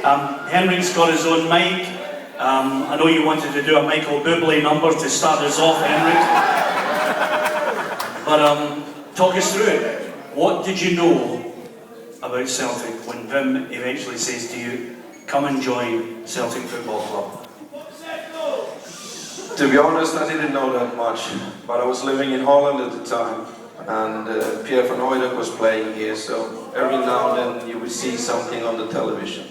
Henrik's got his own mic. I know you wanted to do a Michael Bublé number to start us off, Henrik. But talk us through it. What did you know about Celtic when Vim eventually says to you, come and join Celtic Football Club? To be honest, I didn't know that much, but I was living in Holland at the time, and Pierre van Hooydonk was playing here, so every now and then you would see something on the television.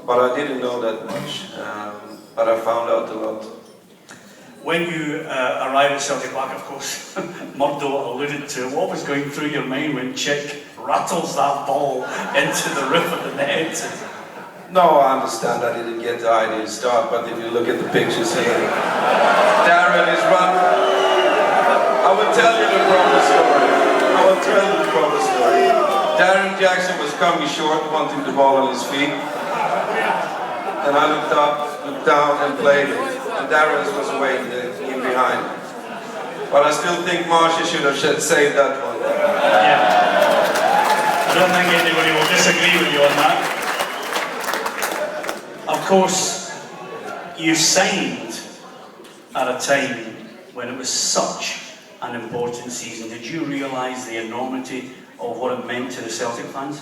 But I didn't know that much, but I found out a lot. When you arrived at Celtic Park, of course, Murdo alluded to what was going through your mind when Chick rattles that ball into the roof of the net. No, I understand I didn't get the ideal start, but if you look at the pictures here, Darren is running. I will tell you the proper story. Darren Jackson was coming short, wanting the ball on his feet. And I looked up, looked down and played it. And Darren was waiting in behind. But I still think Marcia should have saved that one. Yeah. I don't think anybody will disagree with you on that. Of course, you signed at a time when it was such an important season. Did you realise the enormity of what it meant to the Celtic fans?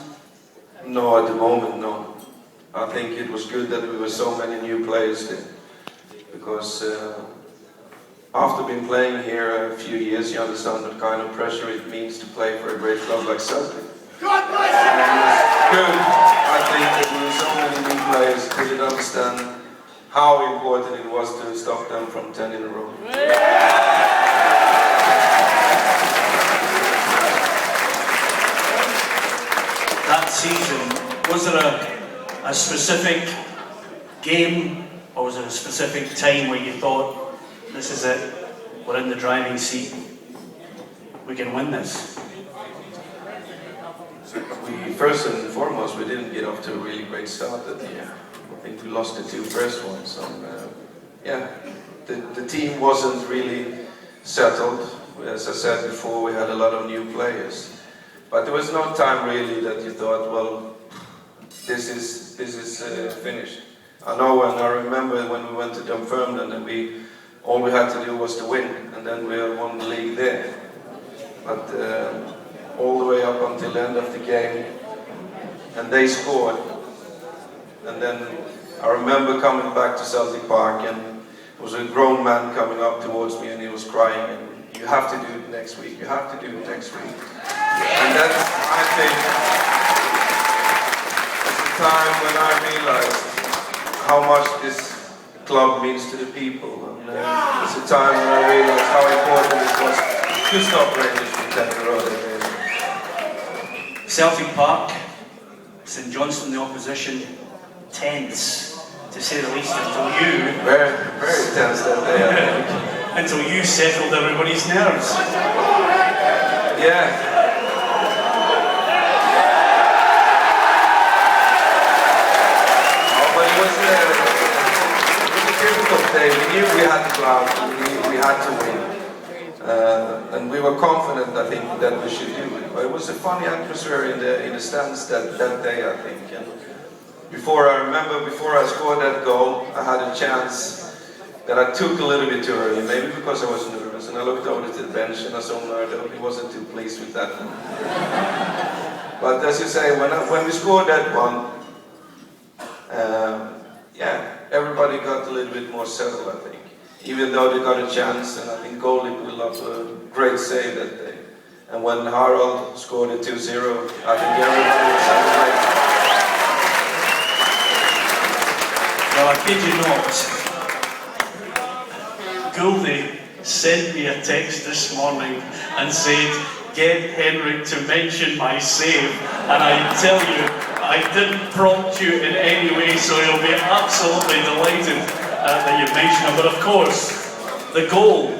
No, at the moment, no. I think it was good that we were so many new players there. Because after being playing here a few years, you understand what kind of pressure it means to play for a great club like Celtic. God bless you! Good. I think that we were so many new players who didn't understand how important it was to stop them from 10 in a row. That season, was there a specific game, or was it a specific time where you thought, this is it, we're in the driving seat, we can win this? First and foremost, we didn't get off to a really great start that year. I think we lost the two first ones. And, yeah, the team wasn't really settled. As I said before, we had a lot of new players. But there was no time really that you thought, well, this is finished. I know, and I remember when we went to Dunfermline and all we had to do was to win, and then we won the league there. But all the way up until the end of the game, and they scored. And then I remember coming back to Celtic Park, and there was a grown man coming up towards me, and he was crying, and you have to do it next week, you have to do it next week. And that's, I think, the time when I realized how much this club means to the people. And it's a time when I realized how important it was to stop Rangers from 10 in a row. Celtic Park, St Johnstone, the opposition, tense, to say the least, until you... Very, very tense that day, I think. Until you settled everybody's nerves. Yeah. But it was a difficult day. We knew we had to go out, we had to win. And we were confident, I think, that we should do it. But it was a funny atmosphere in the stands that day, I think. And before I scored that goal, I had a chance that I took a little bit too early, maybe because I was nervous. And I looked over to the bench and I saw Murdo. He wasn't too pleased with that one. But as you say, when we scored that one, yeah, everybody got a little bit more settled, I think. Even though they got a chance, and I think goalie pulled up a great save that day. And when Harold scored a 2-0, I think everybody was celebrating. Well, I kid you not, Goldie sent me a text this morning and said, get Henrik to mention my save. And I tell you, I didn't prompt you in any way, so he'll be absolutely delighted that you mentioned it. But of course, the goal,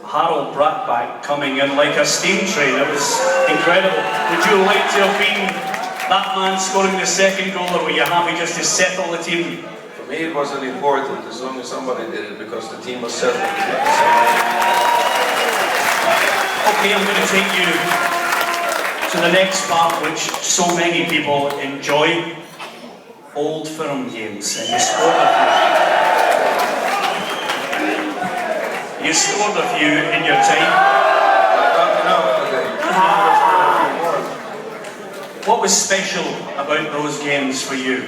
Harold Brattbach coming in like a steam train, it was incredible. Would you like to have been that man scoring the second goal, or were you happy just to settle the team? For me it wasn't important as long as somebody did it, because the team was settled. Okay, I'm going to take you to the next part, which so many people enjoy. Old Firm games, and you scored a few. You scored a few in your time. Not enough today. What was special about those games for you?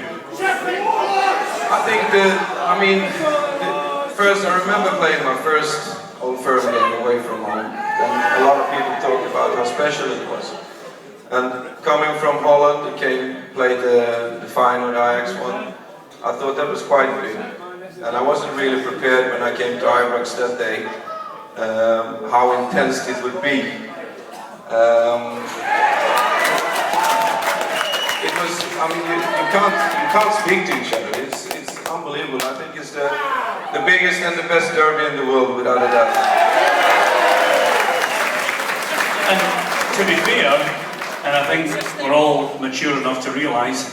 I think first I remember playing my first Old Firm game away from home, and a lot of people talked about how special it was. And coming from Holland, played the final Ajax one. I thought that was quite big, and I wasn't really prepared when I came to Henriks that day how intense it would be. It was. I mean, you can't speak to each other. It's unbelievable. I think it's the biggest and the best derby in the world, without a doubt. And to be fair, and I think we're all mature enough to realise,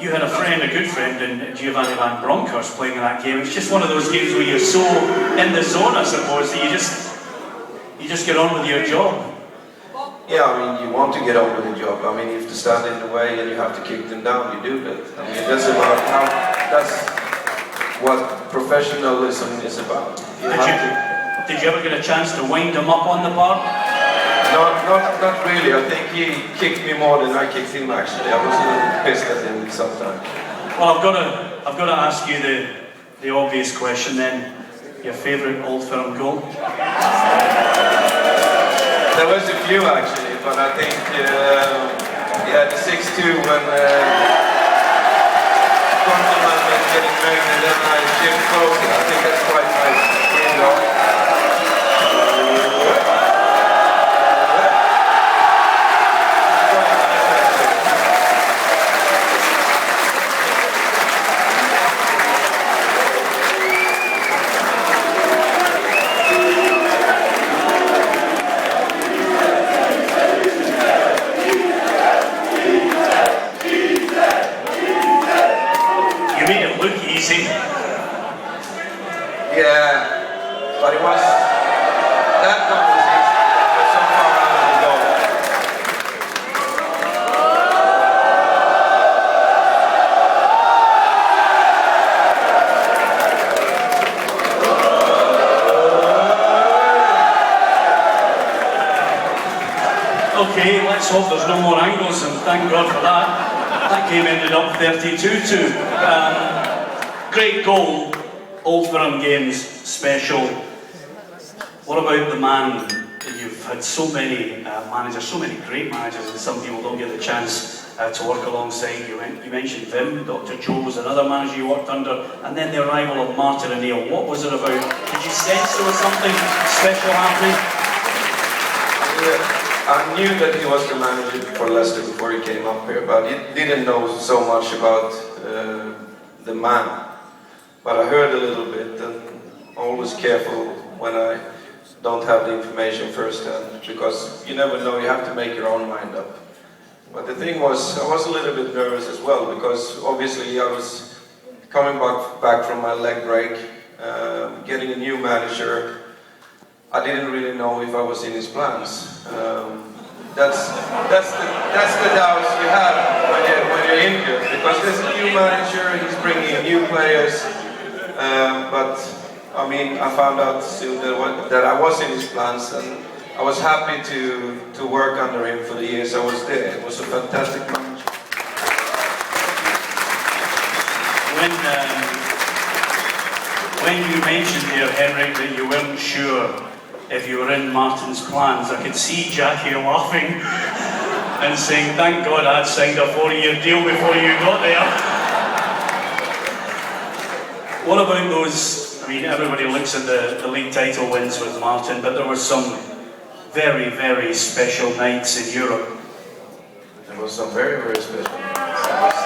you had a good friend in Giovanni van Bronckhorst playing in that game. It's just one of those games where you're so in the zone, I suppose, that you just get on with your job. Yeah, I mean, you want to get on with the job. I mean, you have to stand in the way and you have to kick them down. You do that. I mean, that's what professionalism is about. Did you ever get a chance to wind him up on the bar? Not really. I think he kicked me more than I kicked him, actually. I was a little pissed at him sometimes. Well, I've got to ask you the obvious question then. Your favourite Old Firm goal? There was a few, actually, but I think the 6-2 when Conteman was getting married and then I shift closer. I think that's quite nice. Here you go. Yeah, but it was, that one was easy, but so far out of the goal. Okay, let's hope there's no more angles, and thank God for that. That game ended up 32-2. Great goal. Old Firm games, special. What about the man? You've had so many managers, so many great managers, and some people don't get the chance to work alongside. You mentioned Vim, Dr. Joe was another manager you worked under, and then the arrival of Martin O'Neill. What was it about? Did you sense there was something special happening? Yeah, I knew that he was the manager for Leicester before he came up here, but he didn't know so much about the man. But I heard a little bit, and always careful when I don't have the information firsthand, because you never know, you have to make your own mind up. But the thing was, I was a little bit nervous as well, because obviously I was coming back from my leg break, getting a new manager. I didn't really know if I was in his plans. That's the doubts you have when you're injured, because there's a new manager, he's bringing in new players. But I mean, I found out soon that I was in his plans, and I was happy to work under him for the years I was there. It was a fantastic manager. When you mentioned there, Henrik, that you weren't sure if you were in Martin's plans, I could see Jackie laughing and saying, thank God I'd signed a 4-year deal before you got there. What about those, I mean, everybody looks at the league title wins with Martin, but there were some very, very special nights in Europe. There was some very, very special nights.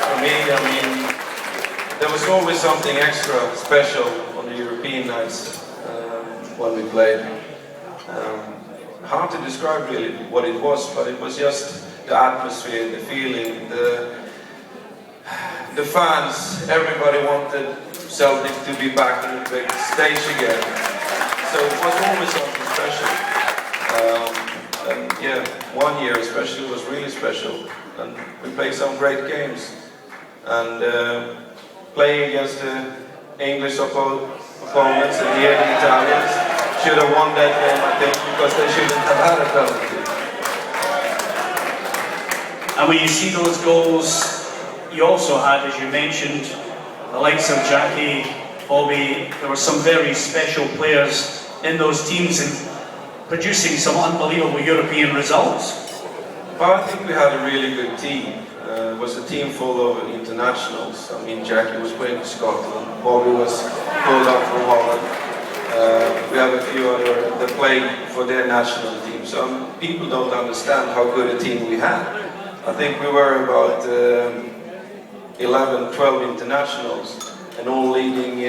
For me, I mean, there was always something extra special on the European nights when we played. Hard to describe really what it was, but it was just the atmosphere, the feeling, the fans. Everybody wanted Celtic to be back on the big stage again. So it was always something special. And yeah, one year especially was really special. And we played some great games. and playing against the English opponents and the Italians should have won that game, I think, because they shouldn't have had a penalty. And when you see those goals, you also had, as you mentioned, the likes of Jackie, Bobby. There were some very special players in those teams and producing some unbelievable European results. Well, I think we had a really good team. It was a team full of internationals. I mean, Jackie was playing for Scotland, Bobby was pulled up from Holland. We have a few other that played for their national team. So people don't understand how good a team we had. I think we were about 11, 12 internationals and all leading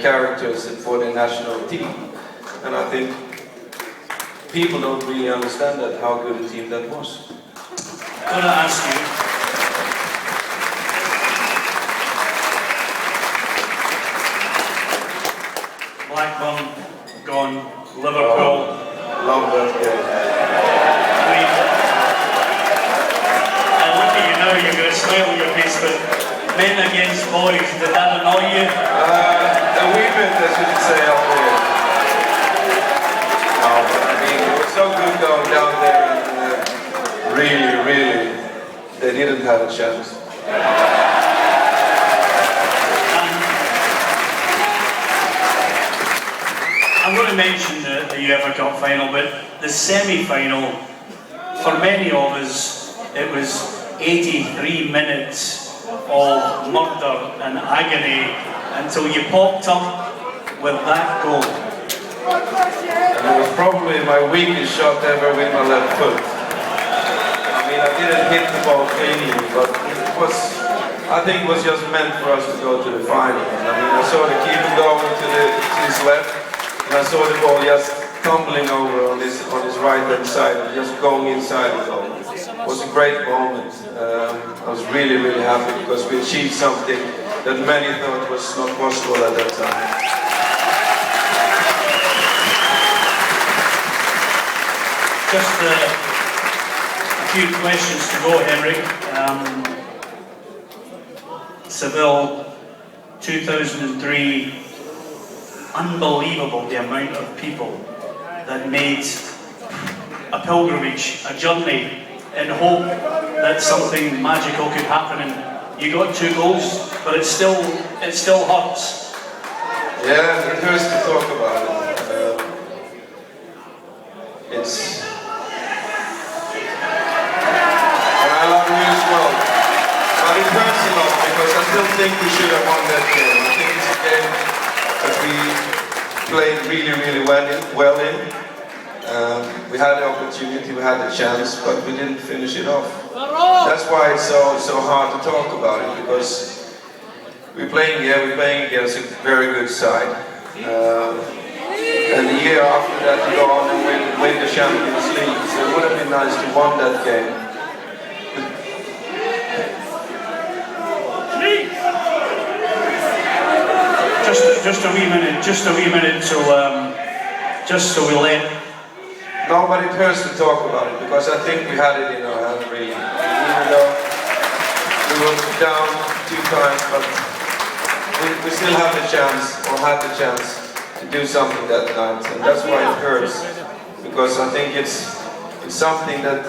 characters for the national team. And I think people don't really understand that, how good a team that was. I'm going to ask you, Blackburn gone, Liverpool. Love that game. I mean, I look at you now, you're going to smile on your face, but men against boys, did that annoy you? A wee bit, I should say, up there. No, but I mean, it was so good going down there, and really, they didn't have a chance. I'm going to mention the UEFA Cup final, but the semi-final, for many of us, it was 83 minutes of murder and agony until you popped up with that goal. And it was probably my weakest shot ever with my left foot. I mean, I didn't hit the ball cleanly, but it was, I think it was just meant for us to go to the final. I mean, I saw the keeper going to his left, and I saw the ball just tumbling over on his right hand side and just going inside the goal. It was a great moment. I was really happy because we achieved something that many thought was not possible at that time. Just a few questions to go, Henrik. Seville, 2003. Unbelievable the amount of people that made a pilgrimage, a journey, in hope that something magical could happen. And you got 2 goals, but it still hurts. Yeah, it hurts to talk about it. And I love you as well. But it hurts a lot because I still think we should have won that game. I think it's a game that we played really well in. We had the opportunity, we had the chance, but we didn't finish it off. That's why it's so hard to talk about it, because we're playing against a very good side. And the year after that to go on and win the Champions League. So it would have been nice to win that game. Just a wee minute, just so we let... No, but it hurts to talk about it, because I think we had it in our hand, really. Even though we were down 2 times, but we still have the chance, or had the chance, to do something that night. And that's why it hurts, because I think it's something that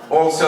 also